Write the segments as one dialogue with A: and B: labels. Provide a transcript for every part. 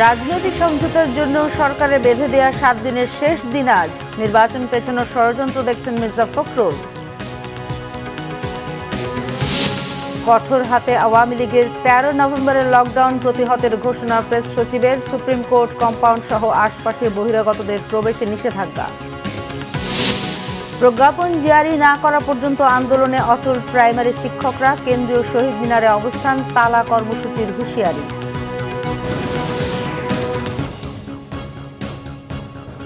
A: রাজনৈতিক সমঝোতার জন্য সরকারে বেঁধে দেওয়া 7 দিনের শেষ দিন আজ। নির্বাচন পেছানোর ষড়যন্ত্র দেখছেন মির্জা ফখরুল। কঠোর হাতে আওয়ামী লীগের 13 নভেম্বরের লকডাউন প্রতিহতের ঘোষণা প্রেস সচিবের। সুপ্রিম কোর্ট কম্পাউন্ড সহ আশপাশে বহিরাগতদের প্রবেশে নিষেধাজ্ঞা। প্রজ্ঞাপন জারি না করা পর্যন্ত আন্দোলনে অটল প্রাইমারি শিক্ষকরা। কেন্দ্রীয় শহীদ মিনারে অবস্থান, তালা কর্মসূচির হুঁশিয়ারি।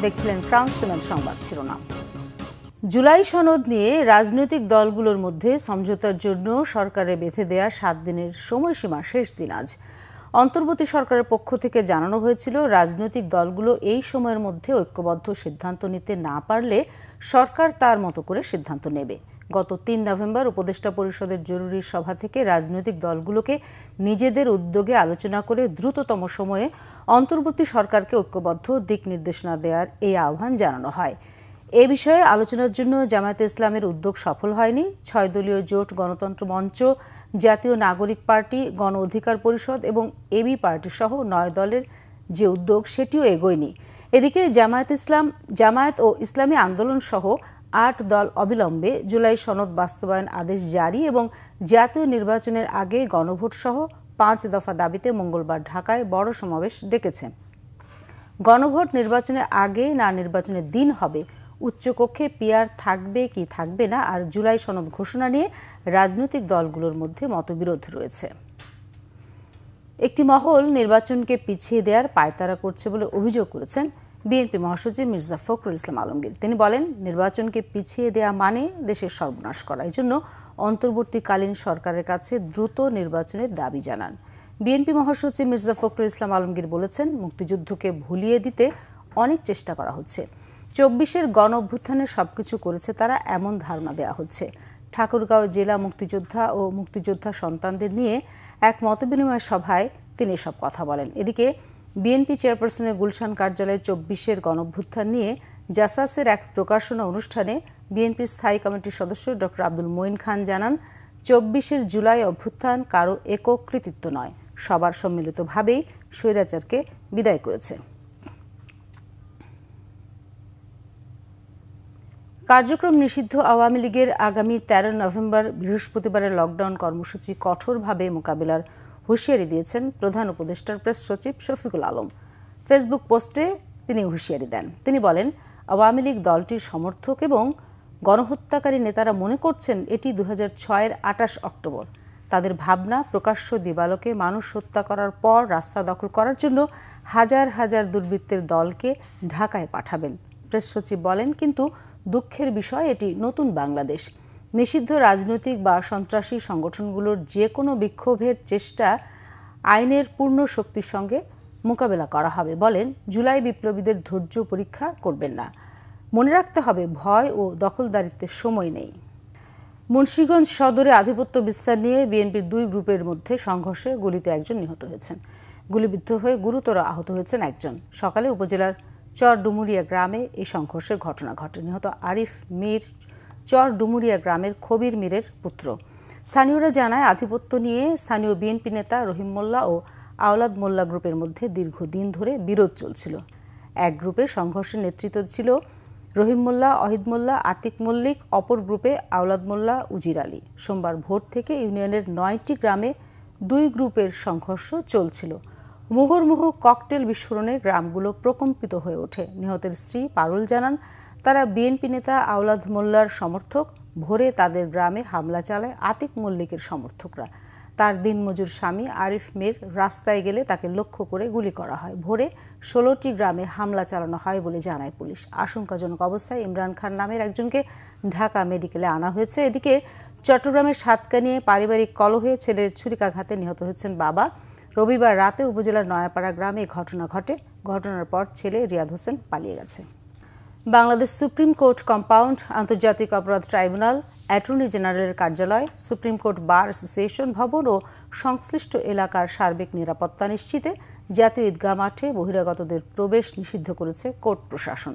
A: দেখছিলেন ক্রাউন সিমেন্ট সংবাদ শিরোনাম। জুলাই সনদ নিয়ে রাজনৈতিক দলগুলোর মধ্যে সমঝোতার জন্য সরকারে বেঁধে দেয়া 7 দিনের সময়সীমা শেষ দিন আজ। অন্তর্বর্তী সরকারের পক্ষ থেকে জানানো হয়েছিল, রাজনৈতিক দলগুলো এই সময়ের মধ্যে ঐক্যবদ্ধ সিদ্ধান্ত নিতে না পারলে সরকার তার মতো করে সিদ্ধান্ত নেবে। গত 3 নভেম্বর উপদেষ্টা পরিষদের জরুরি সভা থেকে রাজনৈতিক দলগুলোকে নিজেদের উদ্যোগে আলোচনা করে দ্রুততম সময়ে অন্তর্বর্তী সরকারকে ঐক্যবদ্ধ দিক নির্দেশনা দেওয়ার এই আহ্বান জানানো হয়। এ বিষয়ে আলোচনার জন্য জামায়াতে ইসলামের উদ্যোগ সফল হয়নি। 6 দলীয় জোট গণতন্ত্র মঞ্চ, জাতীয় নাগরিক পার্টি, গণ অধিকার পরিষদ এবং এবি পার্টি সহ 9 দলের যে উদ্যোগ সেটিও এগোয়নি। এদিকে জামায়াত ও ইসলামী আন্দোলন সহ 8 দল অবিলম্বে জুলাই সনদ বাস্তবায়ন আদেশ জারি এবং জাতীয় নির্বাচনের আগে গণভোট সহ 5 দফা দাবিতে মঙ্গলবার ঢাকায় বড় সমাবেশ ডেকেছে। গণভোট নির্বাচনের আগে না নির্বাচনের দিন হবে, উচ্চকক্ষে পিআর থাকবে কি থাকবে না, আর জুলাই সনদ ঘোষণা নিয়ে রাজনৈতিক দলগুলোর মধ্যে মতবিরোধ রয়েছে। একটি মহল নির্বাচনকে পিছিয়ে দেওয়ার পায়তারা করছে বলে অভিযোগ করেছেন বিএনপি মহাসচিব মির্জা ফখরুল ইসলাম আলমগীর। তিনি বলেন, নির্বাচনকে পিছিয়ে দেওয়া মানে দেশের সর্বনাশ করা। এই জন্য অন্তর্বর্তীকালীন সরকারের কাছে দ্রুত নির্বাচনের দাবি জানান বিএনপি মহাসচিব মির্জা ফখরুল ইসলাম আলমগীর। বলেছেন, মুক্তিযুদ্ধকে ভুলিয়ে দিতে অনেক চেষ্টা করা হচ্ছে। 24-এর গণ অভ্যুত্থানের সবকিছু করেছে তারা, এমন ধারণা দেওয়া হচ্ছে। ঠাকুরগাঁও জেলা মুক্তিযোদ্ধা ও মুক্তিযোদ্ধা সন্তানদের নিয়ে এক মতবিনিময় সভায় তিনি সব কথা বলেন। এদিকে বিএনপি চেয়ারপারসনের গুলশান কার্যালয়ে 24-এর গণ অভ্যুত্থান নিয়ে জাসাসের এক প্রকাশনা অনুষ্ঠানে বিএনপি স্থায়ী কমিটির সদস্য ডক্টর আব্দুল মঈন খান জানান, 24-এর জুলাই অভ্যুত্থান কারো একক কৃতিত্ব নয়, সবার সম্মিলিতভাবেই স্বৈরাচারকে বিদায় করেছে। কার্যক্রম নিষিদ্ধ আওয়ামী লীগের আগামী 13 নভেম্বর বৃহস্পতিবারের লকডাউন কর্মসূচি কঠোরভাবে মোকাবিলার হুঁশিয়ারি দিয়েছেন প্রধান উপদেষ্টার প্রেস সচিব শফিকুল আলম। ফেসবুক পোস্টে তিনি হুঁশিয়ারি দেন। তিনি বলেন, আওয়ামী লীগ দলটির সমর্থক এবং গণহত্যাকারী নেতারা মনে করছেন এটি 2006-এর 28 অক্টোবর। তাদের ভাবনা, প্রকাশ্য দিবালোকে মানুষ হত্যা করার পর রাস্তা দখল করার জন্য হাজার হাজার দুর্বৃত্তের দলকে ঢাকায় পাঠাবেন। প্রেস সচিব বলেন, কিন্তু দুঃখের বিষয়, এটি নতুন বাংলাদেশ। নিষিদ্ধ রাজনৈতিক বা সন্ত্রাসী সংগঠনগুলোর যে কোনো বিক্ষোভের চেষ্টা আইনের পূর্ণ শক্তির সঙ্গে মোকাবেলা করা হবে। বলেন, জুলাই বিপ্লবীদের ধৈর্য পরীক্ষা করবেন না। মনে রাখতে হবে, ভয় ও দখলদারিত্বের সময় নেই। মুন্সিগঞ্জ সদরে আধিপত্য বিস্তার নিয়ে বিএনপির 2 গ্রুপের মধ্যে সংঘর্ষে গুলিতে একজন নিহত হয়েছেন। গুলিবিদ্ধ হয়ে গুরুতর আহত হয়েছেন একজন। সকালে উপজেলার চর ডুমুরিয়া গ্রামে এই সংঘর্ষের ঘটনা ঘটে। নিহত আরিফ মীর চর ডুমুরিয়া গ্রামের খবির মীরের পুত্র। স্থানীয়রা জানায়, আধিপত্য নিয়ে স্থানীয় বিএনপি নেতা রহিম মোল্লা ও আওলাদ মোল্লা গ্রুপের মধ্যে দীর্ঘদিন ধরে বিরোধ চলছিল। এক গ্রুপে সংঘর্ষের নেতৃত্ব ছিল রহিম মোল্লা, অহিদ মোল্লা, আতিক মল্লিক, অপর গ্রুপে আওলাদ মোল্লা, উজির আলী। সোমবার ভোর থেকে ইউনিয়নের 9টি গ্রামে 2 গ্রুপের সংঘর্ষ চলছিল। মুহুর্মুহু ককটেল বিস্ফোরণে গ্রামগুলো প্রকম্পিত হয়ে ওঠে। নিহতের স্ত্রী পারুল জানান, তারা বিএনপি নেতা আওলাদ মোল্লার সমর্থক। ভোরে তাদের গ্রামে হামলা চালায় আতিক মল্লিকের সমর্থকরা। তার দিনমজুর স্বামী আরিফ মীর রাস্তায় গেলে তাকে লক্ষ্য করে গুলি করা হয়। ভোরে 16টি গ্রামে হামলা চালানো হয় বলে জানায় পুলিশ। আশঙ্কাজনক অবস্থায় ইমরান খান নামের একজনকে ঢাকা মেডিকেলে আনা হয়েছে। এদিকে চট্টগ্রামের সাতকানিয়ায় পারিবারিক কলহে ছেলের ছুরিকাঘাতে নিহত হয়েছেন বাবা। রবিবার রাতে উপজেলার নয়াপাড়া গ্রামে ঘটনা ঘটে। ঘটনার পর ছেলে রিয়াদ হোসেন পালিয়ে গেছে। বাংলাদেশ সুপ্রিম কোর্ট কম্পাউন্ড, আন্তর্জাতিক অপরাধ ট্রাইব্যুনাল, অ্যাটর্নি জেনারেলের কার্যালয়, সুপ্রিম কোর্ট বার অ্যাসোসিয়েশন ভবন ও সংশ্লিষ্ট এলাকার সার্বিক নিরাপত্তা নিশ্চিতে জাতীয় ঈদগাহ মাঠে বহিরাগতদের প্রবেশ নিষিদ্ধ করেছে কোর্ট প্রশাসন।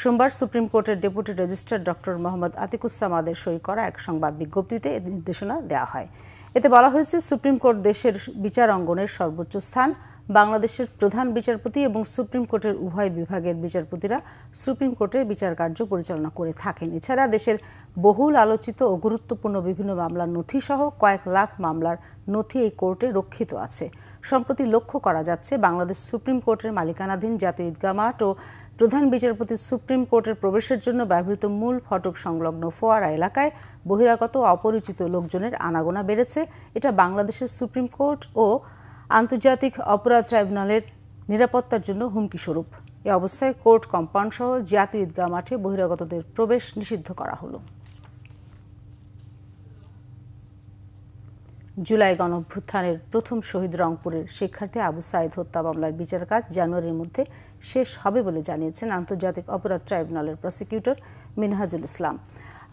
A: সোমবার সুপ্রিম কোর্টের ডেপুটি রেজিস্ট্রার ডক্টর মোহাম্মদ আতিকুজ্জামানের সই করা এক সংবাদ বিজ্ঞপ্তিতে এই নির্দেশনা দেওয়া হয়। এতে বলা হয়েছে, সুপ্রিম কোর্ট দেশের বিচার অঙ্গনের সর্বোচ্চ স্থান। বাংলাদেশের প্রধান বিচারপতি এবং সুপ্রিম কোর্টের উভয় বিভাগের বিচারপতিরা সুপ্রিম কোর্টের বিচার কার্য পরিচালনা করে থাকেন। এছাড়া দেশের বহুল আলোচিত ও গুরুত্বপূর্ণ বিভিন্ন মামলার নথি সহ কয়েক লাখ মামলার নথি এই কোর্টে রক্ষিত আছে। সম্প্রতি লক্ষ্য করা যাচ্ছে বাংলাদেশ সুপ্রিম কোর্টের মালিকানাধীন জাতীয় ঈদগাহ মাঠ ও প্রধান বিচারপতি সুপ্রিম কোর্টের প্রবেশের জন্য ব্যবহৃত মূল ফটক সংলগ্ন ফোয়ারা এলাকায় বহিরাগত অপরিচিত লোকজনের আনাগোনা বেড়েছে। এটা বাংলাদেশের সুপ্রিম কোর্ট ও আন্তর্জাতিক অপরাধ ট্রাইব্যুনালের নিরাপত্তার জন্য হুমকি স্বরূপ। এ অবস্থায় কোর্ট কম্পাউন্ড সহ জাতীয় ঈদগাহ মাঠে বহিরাগতদের প্রবেশ নিষিদ্ধ করা হলো। জুলাই গণঅভ্যুত্থানের প্রথম শহীদ রংপুরের শিক্ষার্থী আবু সাঈদ হত্যা মামলার বিচার কাজ জানুয়ারির মধ্যে শেষ হবে বলে জানিয়েছেন আন্তর্জাতিক অপরাধ ট্রাইব্যুনালের প্রসিকিউটর মিনহাজুল ইসলাম।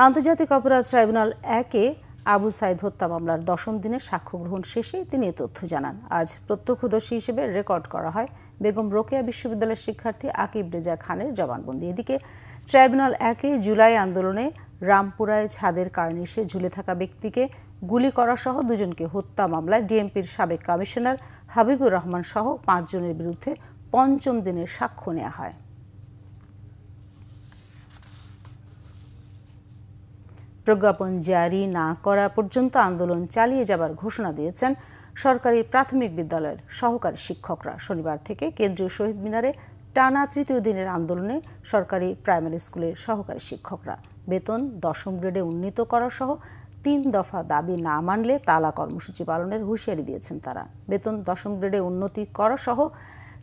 A: আন্তর্জাতিক অপরাধ ট্রাইব্যুনাল 1-এ আবু সাঈদ হত্যা মামলার 10ম দিনে সাক্ষ্য গ্রহণ শেষে তিনি এ তথ্য জানান। আজ প্রত্যক্ষদর্শী হিসেবে রেকর্ড করা হয় বেগম রোকেয়া বিশ্ববিদ্যালয়ের শিক্ষার্থী আকিব রেজা খানের জবানবন্দি। এদিকে ট্রাইব্যুনাল 1-এ জুলাই আন্দোলনে রামপুরায় ছাদের কার্নিশে ঝুলে থাকা ব্যক্তিকে গুলি করা সহ দুজনকে হত্যা মামলায় ডিএমপির সাবেক কমিশনার হাবিবুর রহমান সহ 5 জনের বিরুদ্ধে 5ম দিনের সাক্ষ্য নেওয়া হয়। প্রজ্ঞাপন জারি না করা পর্যন্ত আন্দোলন চালিয়ে যাবার ঘোষণা দিয়েছেন সরকারি প্রাথমিক বিদ্যালয়ের সহকারী শিক্ষকরা। শনিবার থেকে কেন্দ্রীয় শহীদ মিনারে টানা 3য় দিনের আন্দোলনে সরকারি প্রাইমারি স্কুলের সহকারী শিক্ষকরা বেতন 10ম গ্রেডে উন্নীত করা সহ 3 দফা দাবি না মানলে তালা কর্মসূচি পালনের হুঁশিয়ারি দিয়েছেন তারা। বেতন 10ম গ্রেডে উন্নতি করা সহ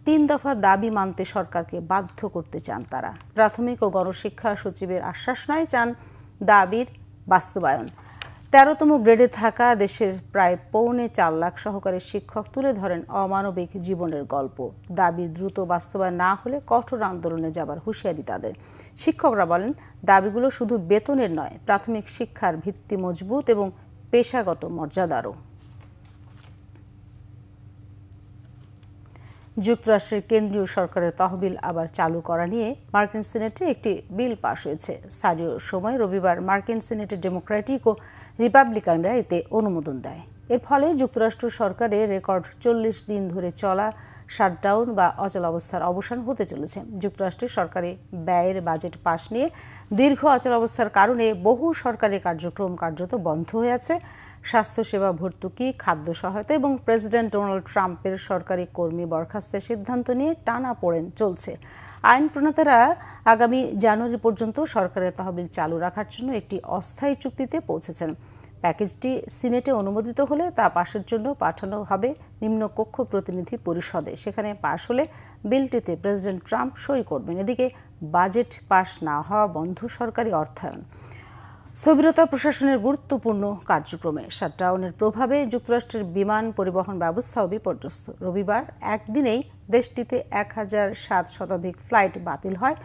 A: 3 দফা দাবি মানতে সরকারকে বাধ্য করতে চান তারা। প্রাথমিক ও গণশিক্ষা সচিবের আশ্বাস নয়, চান দাবির বাস্তবায়ন। 13তম গ্রেডে থাকা দেশের প্রায় 4.25 লাখ সহকারী শিক্ষক তুলে ধরেন অমানবিক জীবনের গল্প। দাবি দ্রুত বাস্তবায়ন না হলে কঠোর আন্দোলনে যাবার হুঁশিয়ারি তাদের। শিক্ষকরা বলেন, দাবিগুলো শুধু বেতনের নয়, প্রাথমিক শিক্ষার ভিত্তি মজবুত এবং পেশাগত মর্যাদারও। যুক্তরাষ্ট্রের কেন্দ্রীয় সরকারের তহবিল আবার চালু করা নিয়ে মার্কিন সিনেটে একটি বিল পাশ হয়েছে। স্থানীয় সময় রবিবার মার্কিন সিনেটের ডেমোক্রেটিক ও রিপাবলিকানরা এতে অনুমোদন দেয়। এর ফলে যুক্তরাষ্ট্র সরকারের রেকর্ড 40 দিন ধরে চলা শাটডাউন বা অচলাবস্থার অবসান হতে চলেছে। যুক্তরাষ্ট্রের সরকারি ব্যয়ের বাজেট পাশ নিয়ে দীর্ঘ অচলাবস্থার কারণে বহু সরকারি কার্যক্রম কার্যত বন্ধ হয়ে আছে। স্বাস্থ্যসেবা ভর্তুকি, খাদ্য সহায়তা এবং প্রেসিডেন্ট ডোনাল্ড ট্রাম্পের সরকারি কর্মী বরখাস্তের সিদ্ধান্ত নিয়ে টানাপোড়েন চলছে। আইন প্রণেতারা আগামী জানুয়ারি পর্যন্ত সরকারের তহবিল চালু রাখার জন্য একটি অস্থায়ী চুক্তিতে পৌঁছেছেন। প্যাকেজটি সিনেটে অনুমোদিত হলে তা পাশের জন্য পাঠানো হবে নিম্নকক্ষ প্রতিনিধি পরিষদে। সেখানে পাশ হলে বিলটিতে প্রেসিডেন্ট ট্রাম্প সই করবেন। এদিকে বাজেট পাশ না হওয়া বন্ধ সরকারি অর্থায়ন, স্থবিরতা প্রশাসনের গুরুত্বপূর্ণ কার্যক্রমে। শাটডাউনের প্রভাবে যুক্তরাষ্ট্রের বিমান পরিবহন ব্যবস্থাও বিপর্যস্ত। রবিবার একদিনেই দেশটিতে 1007 শতাধিক ফ্লাইট বাতিল হয়,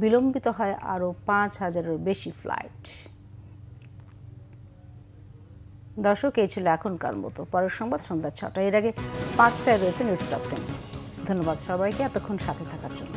A: বিলম্বিত হয় আরও 5000-এর বেশি ফ্লাইট। দর্শক, এই ছিল এখনকার মতো। পরের সংবাদ সন্ধ্যা 6টায়। এর আগে 5টায় রয়েছে নিউজ টপ 10। ধন্যবাদ সবাইকে এতক্ষণ সাথে থাকার জন্য।